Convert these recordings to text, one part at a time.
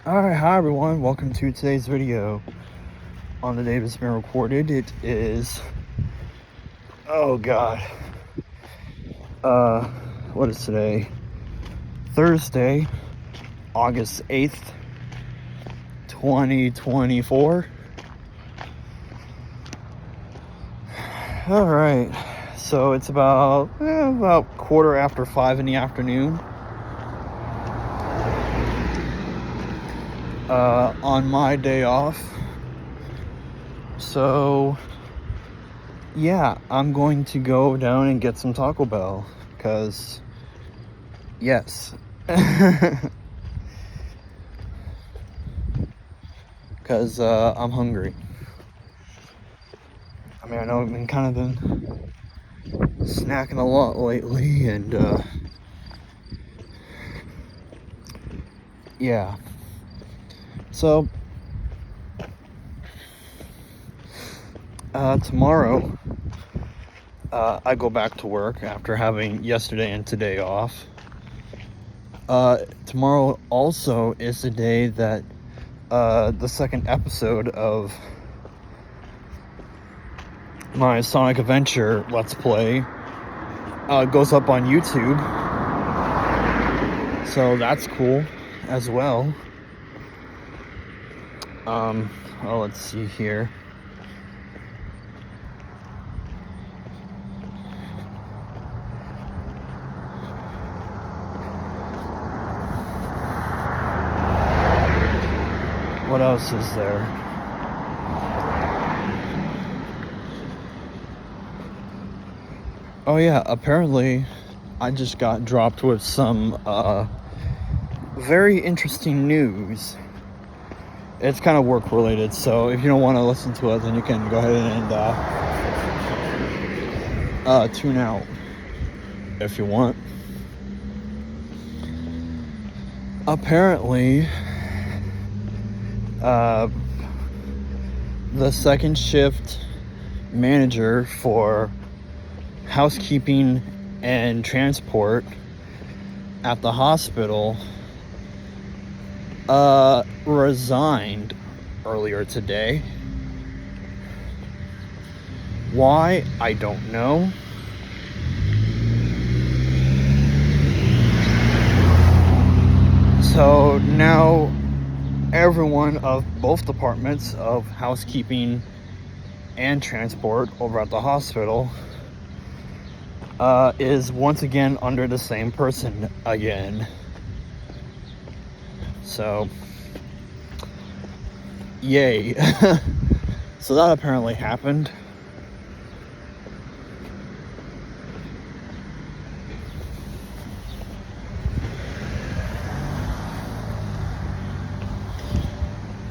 Alright, hi everyone, welcome to today's video. On the day it's been recorded, it is, oh god, what is today? Thursday, August 8th, 2024. Alright, so it's about quarter after 5 in the afternoon. On my day off. So yeah, I'm going to go down and get some Taco Bell, because yes. Because I'm hungry. I mean, I know I've been snacking a lot lately, and yeah. So tomorrow I go back to work after having yesterday and today off. Tomorrow also is the day that the second episode of my Sonic Adventure Let's Play goes up on YouTube. So that's cool as well. Let's see here. What else is there? Oh yeah, apparently I just got dropped with some very interesting news. It's kind of work related, so if you don't want to listen to it, then you can go ahead and tune out if you want. Apparently, the second shift manager for housekeeping and transport at the hospital resigned earlier today. Why? I don't know. So now everyone of both departments of housekeeping and transport over at the hospital is once again under the same person again. So, yay. So that apparently happened.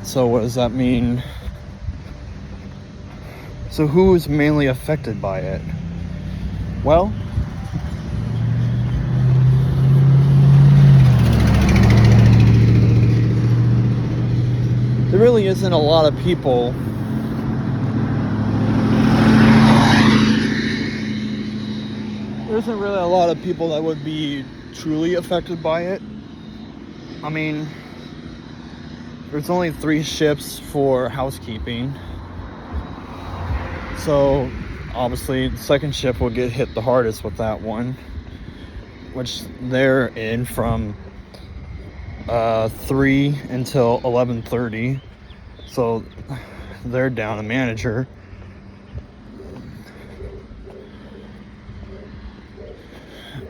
So what does that mean? So who is mainly affected by it? Well, there really isn't a lot of people that would be truly affected by it. I mean, there's only 3 shifts for housekeeping. So obviously the second shift will get hit the hardest with that one, which they're in from 3 until 11:30. So they're down a manager.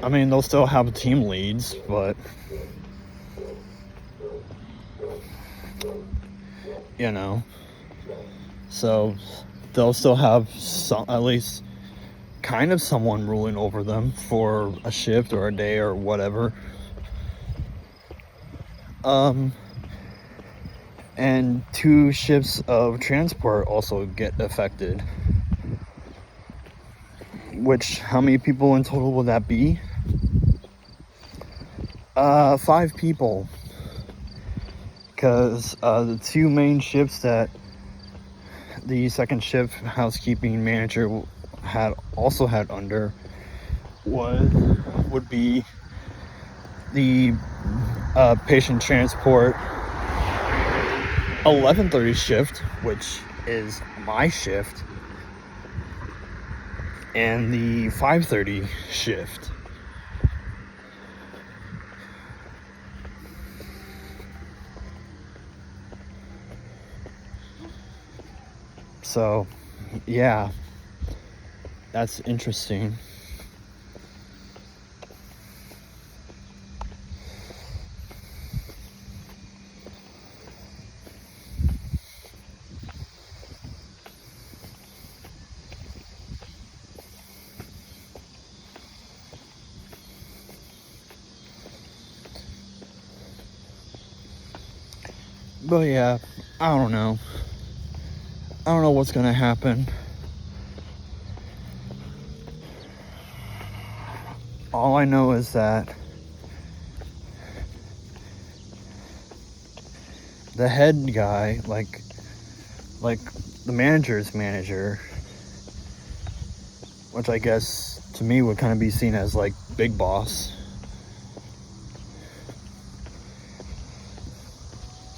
I mean, they'll still have team leads, but you know, so they'll still have at least kind of someone ruling over them for a shift or a day or whatever. And 2 shifts of transport also get affected. Which, how many people in total will that be? 5 people. Because the 2 main shifts that the second shift housekeeping manager had under would be the patient transport 11:30 shift, which is my shift, and the 5:30 shift. So, yeah, that's interesting. But yeah, I don't know. I don't know what's gonna happen. All I know is that the head guy, like the manager's manager, which I guess to me would kind of be seen as like big boss,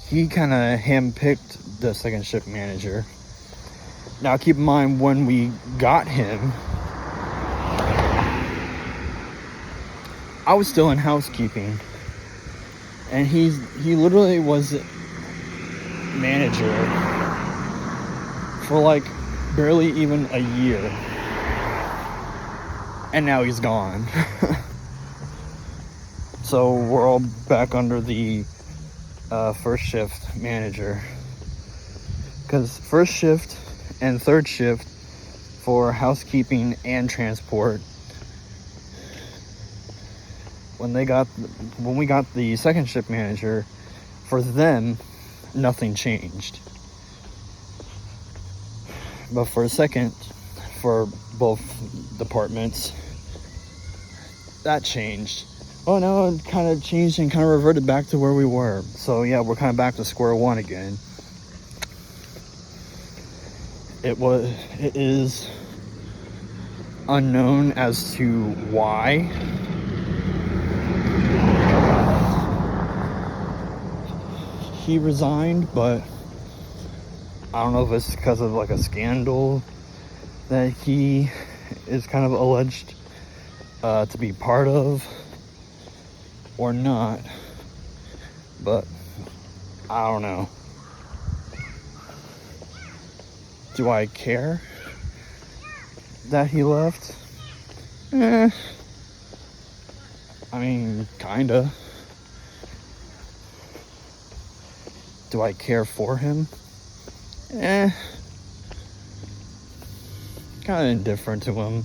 he kind of handpicked the second shift manager. Now keep in mind, when we got him, I was still in housekeeping, and he literally was manager for like barely even a year, and now he's gone. So we're all back under the first shift manager, because first shift and third shift for housekeeping and transport, when we got the second shift manager, for them nothing changed. But for both departments, that changed. Oh, now it kind of changed and kind of reverted back to where we were. So yeah, we're kind of back to square one again. It is unknown as to why he resigned, but I don't know if it's because of like a scandal that he is kind of alleged to be part of or not, but I don't know. Do I care that he left? I mean, kinda. Do I care for him? Kind of indifferent to him.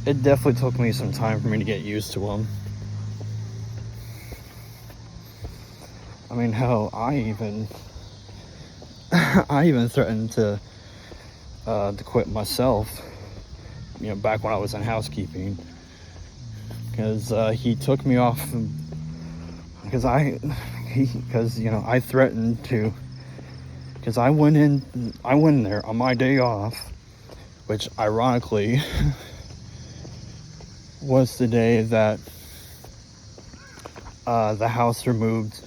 It definitely took me some time for me to get used to him. I mean, hell, I even threatened to quit myself, back when I was in housekeeping, because he took me off, because I threatened to, because I went in there on my day off, which ironically was the day that the House removed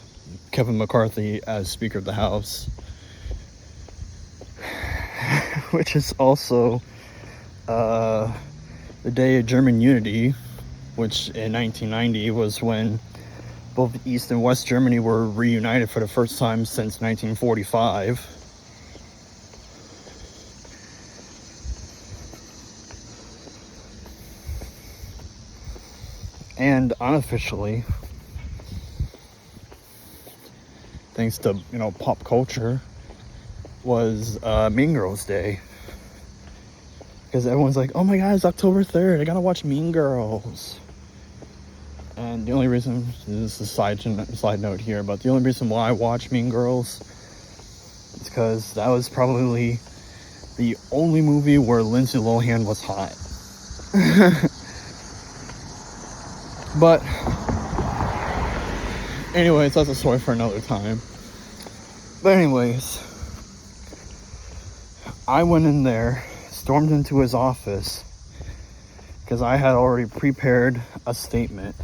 Kevin McCarthy as Speaker of the House, which is also the day of German unity, which in 1990 was when both East and West Germany were reunited for the first time since 1945. And unofficially, thanks to pop culture, was Mean Girls Day, because everyone's like, oh my god, it's October 3rd, I gotta watch Mean Girls. And the only reason, this is a side note here, but the only reason why I watch Mean Girls is because that was probably the only movie where Lindsay Lohan was hot. But anyways, that's a story for another time. But anyways, I went in there, stormed into his office, because I had already prepared a statement.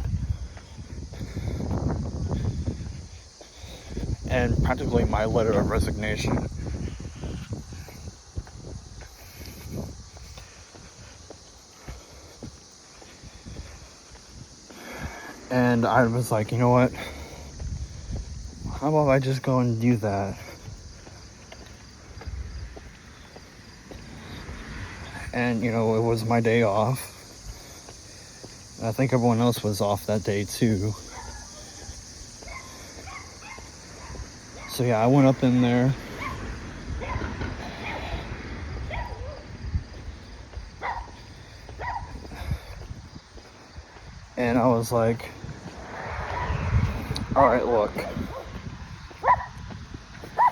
and practically my letter of resignation. And I was like, you know what? How about I just go and do that? And, you know, it was my day off. I think everyone else was off that day too. So yeah, I went up in there. And I was like, all right, look.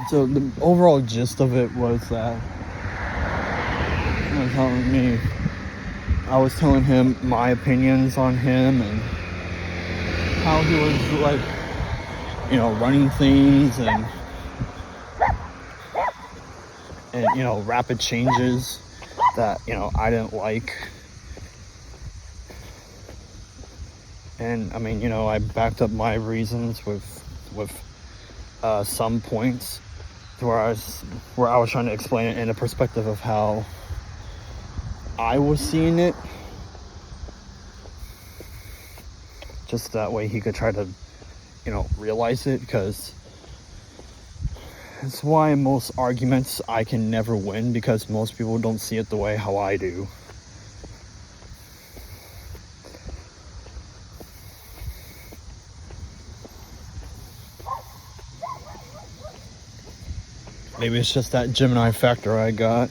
So the overall gist of it was that I was telling him my opinions on him and how he was, like, you know, running things and you know, rapid changes that, you know, I didn't like. And I mean, you know, I backed up my reasons with some points to where I was trying to explain it in a perspective of how I was seeing it, just that way he could try to, you know, realize it, because it's why most arguments I can never win, because most people don't see it the way how I do. Maybe it's just that Gemini factor I got.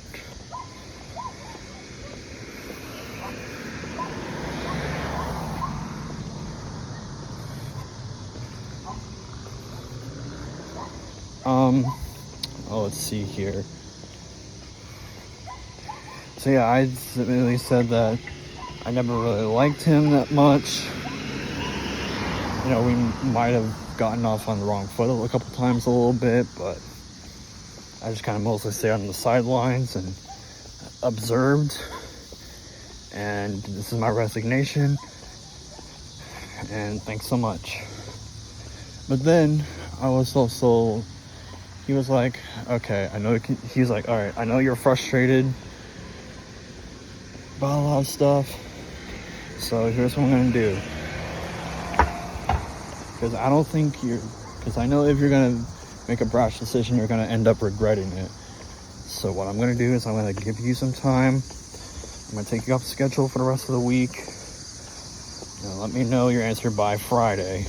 Let's see here. So yeah, I really said that I never really liked him that much. You know, we might have gotten off on the wrong foot a couple times a little bit, but I just kind of mostly stayed on the sidelines and observed. And this is my resignation. And thanks so much. But then I was also, he was like, okay, I know, he was like, all right, I know you're frustrated about a lot of stuff, so here's what I'm gonna do. Because I don't think because I know if you're gonna make a brash decision, you're gonna end up regretting it. So what I'm gonna do is I'm gonna give you some time. I'm gonna take you off schedule for the rest of the week. And let me know your answer by Friday,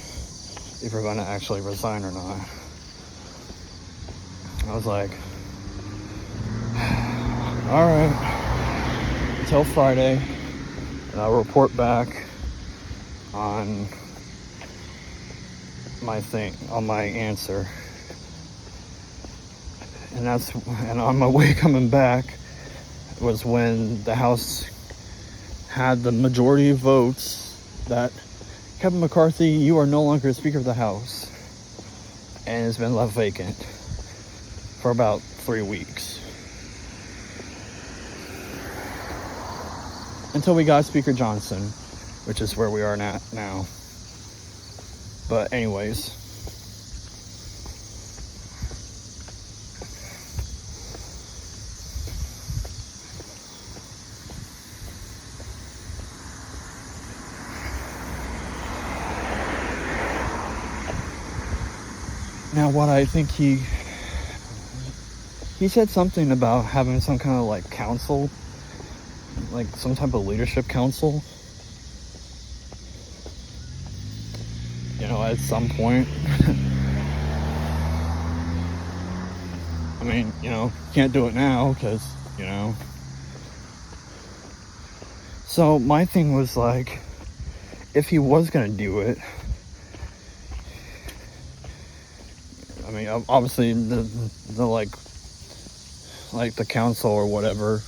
if you're gonna actually resign or not. I was like, all right, until Friday, and I'll report back on my answer. And on my way coming back was when the House had the majority of votes that Kevin McCarthy, you are no longer Speaker of the House, and it's been left vacant for about 3 weeks. Until we got Speaker Johnson, which is where we are now. But anyways. Now what I think he said something about having some kind of like council, like some type of leadership council, you know, at some point. I mean, you know, can't do it now because, you know. So my thing was like, if he was gonna do it, I mean, obviously the like the council or whatever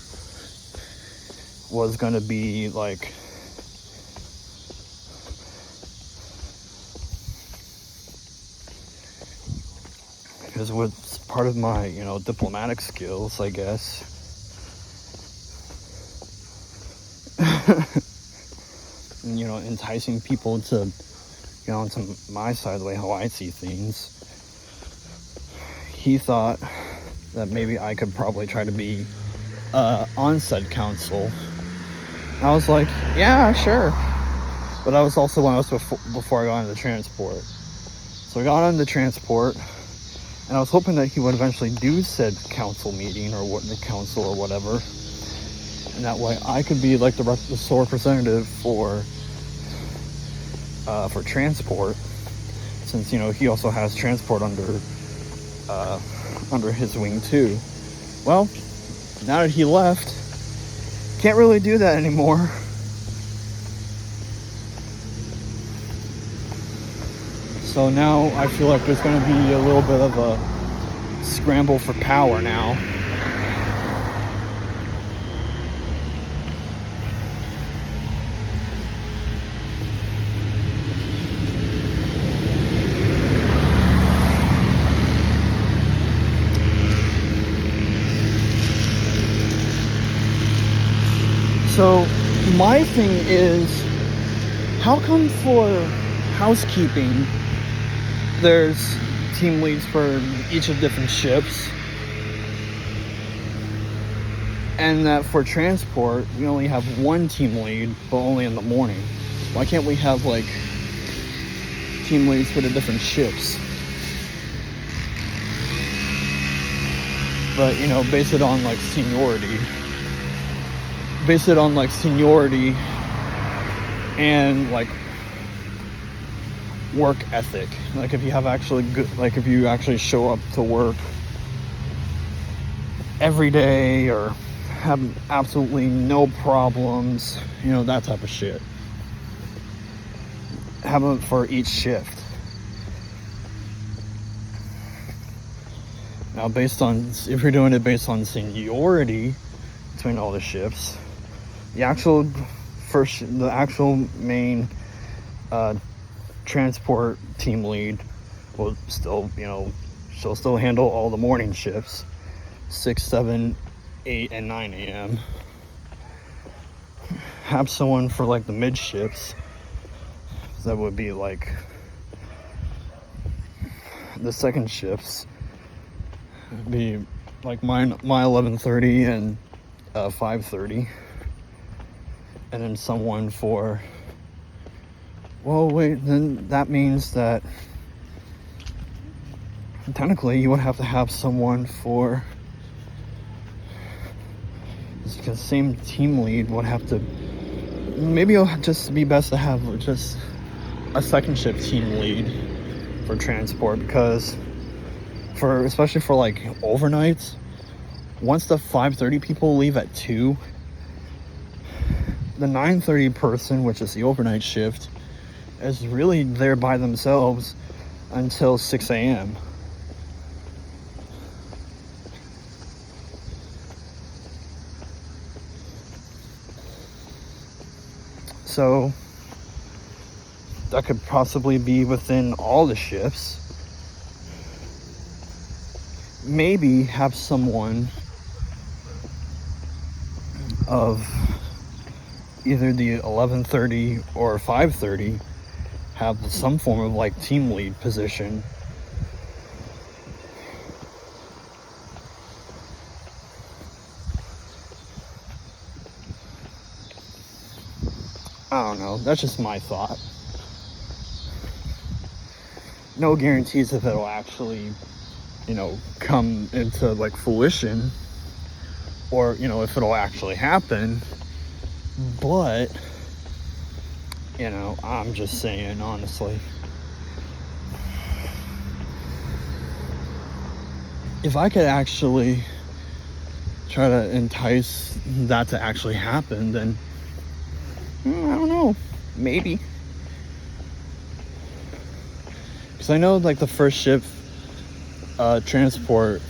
was gonna be like, because with part of my, you know, diplomatic skills, I guess, and, you know, enticing people to, you know, to my side, the way how I see things, he thought that maybe I could probably try to be on said council. I was like, yeah, sure. But that was also when I was before I got into transport. So I got on the transport, and I was hoping that he would eventually do said council meeting or what the council or whatever, and that way I could be like the sole representative for transport, since he also has transport under his wing too. Well, now that he left, can't really do that anymore. So now I feel like there's going to be a little bit of a scramble for power now. So my thing is, how come for housekeeping there's team leads for each of different ships, and that for transport we only have one team lead, but only in the morning? Why can't we have like team leads for the different ships? But base it on like seniority. Base it on like seniority and like work ethic. Like if you have actually good, like if you actually show up to work every day or have absolutely no problems, that type of shit. Have them for each shift. Now if you're doing it based on seniority between all the shifts, the actual main transport team lead will still, she'll still handle all the morning shifts, 6, 7, 8, and 9 a.m. Have someone for like the mid shifts. That would be like the second shifts. It'd be like my 11:30 and 5:30. And then someone for, then that means that technically you would have to have someone for, because the same team lead would have to, maybe it'll just be best to have just a second shift team lead for transport, because especially for like overnights, once the 5:30 people leave at 2, the 9:30 person, which is the overnight shift, is really there by themselves until 6 a.m. So that could possibly be within all the shifts. Maybe have someone of either the 11:30 or 5:30 have some form of like team lead position. I don't know, that's just my thought. No guarantees if it'll actually, come into like fruition, or if it'll actually happen. But I'm just saying, honestly, if I could actually try to entice that to actually happen, then I don't know, maybe. Because I know like the first shift transport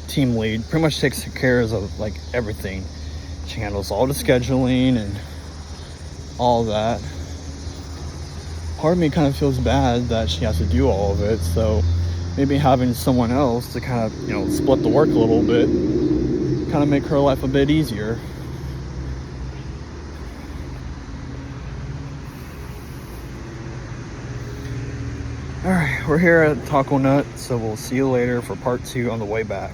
team lead pretty much takes care of like everything. She handles all the scheduling and all that. Part of me kind of feels bad that she has to do all of it, so maybe having someone else to kind of split the work a little bit, kind of make her life a bit easier. Alright, we're here at Taco Nut, so we'll see you later for part 2 on the way back.